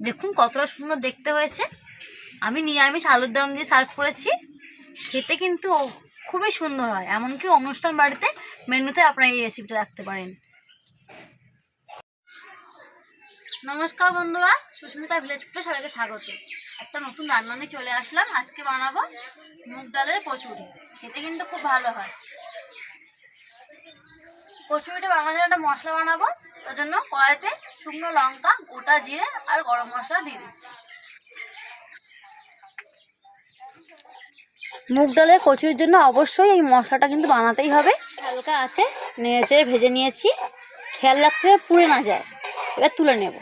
দেখুন কতটা সুন্দর দেখতে হয়েছে। আমি নিরামিষ আলুর দম দিয়ে সার্ভ করেছি। খেতে কিন্তু খুবই সুন্দর হয়, এমনকি অনুষ্ঠান বাড়িতে মেনুতে আপনারা এই রেসিপিটা রাখতে পারেন। নমস্কার বন্ধুরা, সুস্মিতা ভিলেজ ফুডে সবাইকে স্বাগত। একটা নতুন রান্না নিয়ে চলে আসলাম। আজকে বানাবো মুগ ডালের কচুরি। খেতে কিন্তু খুব ভালো হয়। কচুরিটা বানানোর জন্য একটা মশলা বানাবো। তার জন্য কড়াইতে শুকনো লঙ্কা, গোটা জিরে আর গরম মশলা দিয়ে দিচ্ছি। মুগ ডালের কচুরির জন্য অবশ্যই এই মশলাটা কিন্তু বানাতেই হবে। হালকা আছে নেড়ে চেড়ে ভেজে নিয়েছি, খেয়াল রাখতে হবে পুড়ে না যায়। এবার তুলে নেব।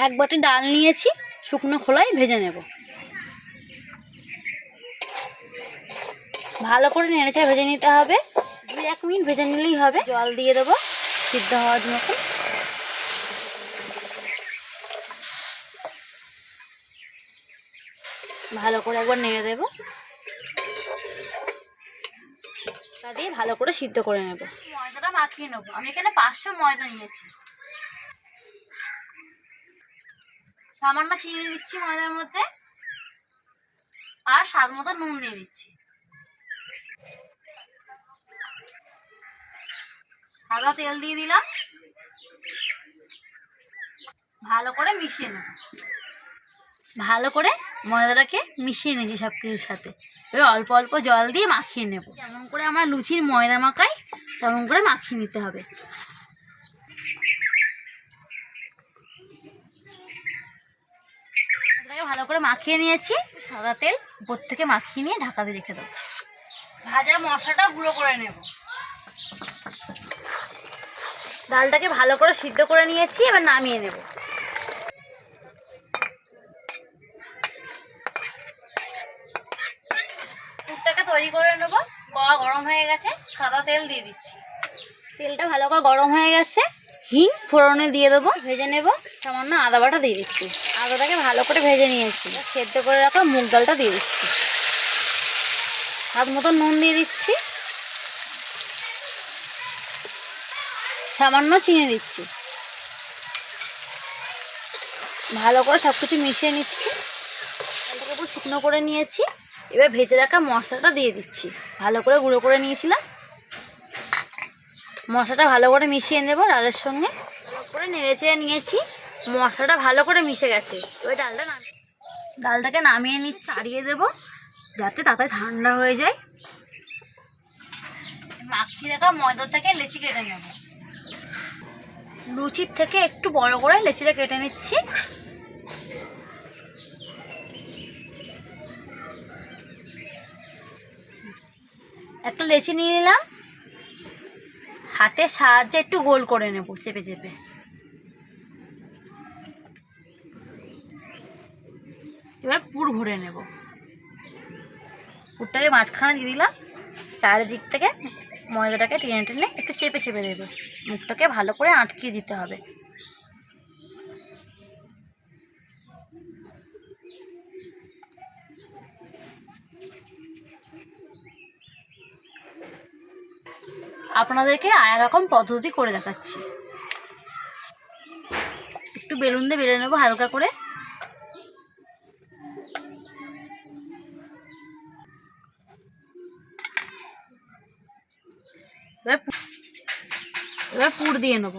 এক বাটি ডাল নিয়েছি, শুকনো খোলায় ভেজে নেব। ভালো করে নেড়ে চেড়ে ভেজে নিতে হবে। 2-1 মিনিট ভেজে নিলেই হবে। জল দিয়ে দেবো সিদ্ধ হওয়ার মতো। ভালো করে একবার নেড়ে দেব, তা দিয়ে ভালো করে সিদ্ধ করে নেব। ময়দাটা মাখিয়ে নেব। আমি এখানে 500 ময়দা নিয়েছি। সামান্য চিনি দিচ্ছি ময়দার মধ্যে, আর স্বাদ মতো নুন দিয়ে দিচ্ছি। সাদা তেল দিয়ে দিলাম। ভালো করে মিশিয়ে নেব। ভালো করে ময়দাটাকে মিশিয়ে নিয়েছি সব কিছুর সাথে। এবার অল্প অল্প জল দিয়ে মাখিয়ে নেব। যেমন করে আমরা লুচির ময়দা মাখাই তেমন করে মাখিয়ে নিতে হবে। ভালো করে মাখিয়ে নিয়েছি। সাদা তেল উপর থেকে মাখিয়ে নিয়ে ঢাকা দিয়ে রেখে দেবো। ভাজা মশলাটা গুঁড়ো করে নেব। ডালটাকে ভালো করে সিদ্ধ করে নিয়েছি, এবার নামিয়ে নেব। পুরটাকে তৈরি করে নেব। কড়া গরম হয়ে গেছে, সাদা তেল দিয়ে দিচ্ছি। তেলটা ভালো করে গরম হয়ে গেছে, হিং ফোড়নে দিয়ে দেবো। ভেজে নেব। সামান্য আদা বাটা দিয়ে দিচ্ছি। আদাটাকে ভালো করে ভেজে নিয়েছি। সেদ্ধ করে রাখা মুগ ডালটা দিয়ে দিচ্ছি। স্বাদ মতো নুন দিয়ে দিচ্ছি। সামান্য চিনি দিচ্ছি। ভালো করে সব কিছু মিশিয়ে নিচ্ছি। ডালটাকে পুরো শুকনো করে নিয়েছি। এবার ভেজে রাখা মশলাটা দিয়ে দিচ্ছি। ভালো করে গুঁড়ো করে নিয়েছিলাম। মশলাটা ভালো করে মিশিয়ে নেব ডালের সঙ্গে। ভালো করে নেড়ে চেড়ে নিয়েছি। মশলাটা ভালো করে মিশে গেছে। এবার ডালটাকে নামিয়ে নিচ্ছি। ছাড়িয়ে দেবো যাতে তাড়াতাড়ি ঠান্ডা হয়ে যায়। মাখিয়ে রাখা ময়দা থেকে লেচি কেটে নেব। লুচির থেকে একটু বড় করে লেচিটা কেটে নিচ্ছি। একটা লেচি নিয়ে নিলাম। হাতের সাহায্যে একটু গোল করে নেব চেপে চেপে। এবার পুর ভরে নেব। পুরটাকে মাঝখানে দিয়ে দিলাম। চারিদিক থেকে ময়দাটাকে টেনে টেনে একটু চেপে চেপে দেবে। মুখটাকে ভালো করে আটকিয়ে দিতে হবে। আপনাদেরকে আর রকম পদ্ধতি করে দেখাচ্ছি। একটু বেলুন দিয়ে বেলে নেবো হালকা করে। এবার পুর দিয়ে নেব।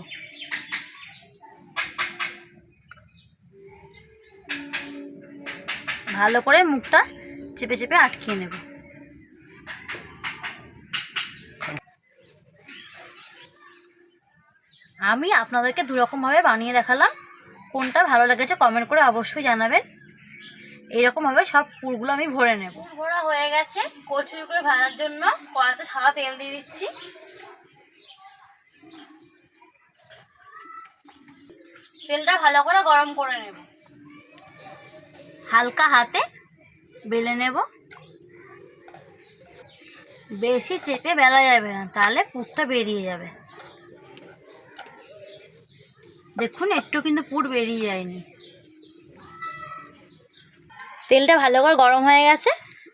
ভালো করে মুখটা চেপে চেপে আটকিয়ে নেব। আমি আপনাদেরকে দুরকমভাবে বানিয়ে দেখালাম। কোনটা ভালো লেগেছে কমেন্ট করে অবশ্যই জানাবেন। এইরকমভাবে সব পুরগুলো আমি ভরে নেব। ভরা হয়ে গেছে। কচুরিগুলো ভাজার জন্য কড়াইতে সাদা তেল দিয়ে দিচ্ছি। তেলটা ভালো করে গরম করে নেব। হালকা হাতে বেলে নেব। বেশি চেপে বেলা যাবে না, তাহলে পুরটা বেরিয়ে যাবে। দেখুন একটু কিন্তু পুর বেরিয়ে যায়নি। তেলটা ভালো করে গরম হয়ে গেছে।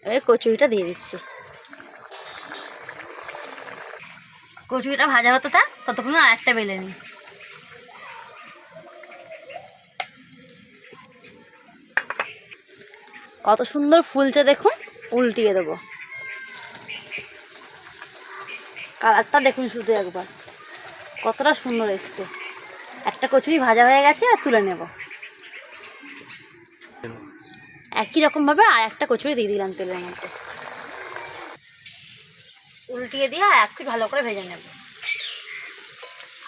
এবার কচুরিটা দিয়ে দিচ্ছি। কচুরিটা ভাজা হতো থাক, ততক্ষণ আর একটা বেলে নিই। কত সুন্দর ফুলছে দেখুন, উল্টিয়ে দেবো। কালারটা দেখুন শুধু একবার, কতটা সুন্দর এসছে। একটা কচুরি ভাজা হয়ে গেছে, আর তুলে নেব। একই রকমভাবে আর একটা কচুরি দিয়ে দিলাম তেলের মধ্যে, উল্টিয়ে দিয়ে আর একটু ভালো করে ভেজে নেব।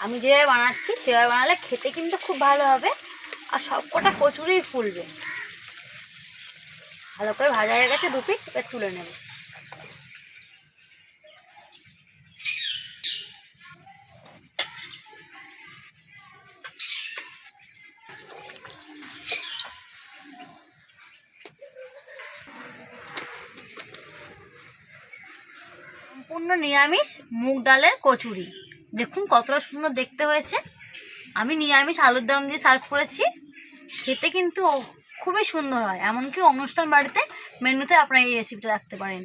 আমি যেভাবে বানাচ্ছি সেভাবে বানালে খেতে কিন্তু খুব ভালো হবে, আর সবকটা কচুরিই ফুলবে। ভালো করে ভাজা হয়ে গেছে দু পিঠ, এবার তুলে নেব। সম্পূর্ণ নিরামিষ মুগ ডালের কচুরি, দেখুন কতটা সুন্দর দেখতে হয়েছে। আমি নিরামিষ আলুর দম দিয়ে সার্ভ করেছি, খেতে কিন্তু খুবই সুন্দর হয়। এমনকি অনুষ্ঠান বাড়িতে মেনুতে আপনারা এই রেসিপিটা রাখতে পারেন।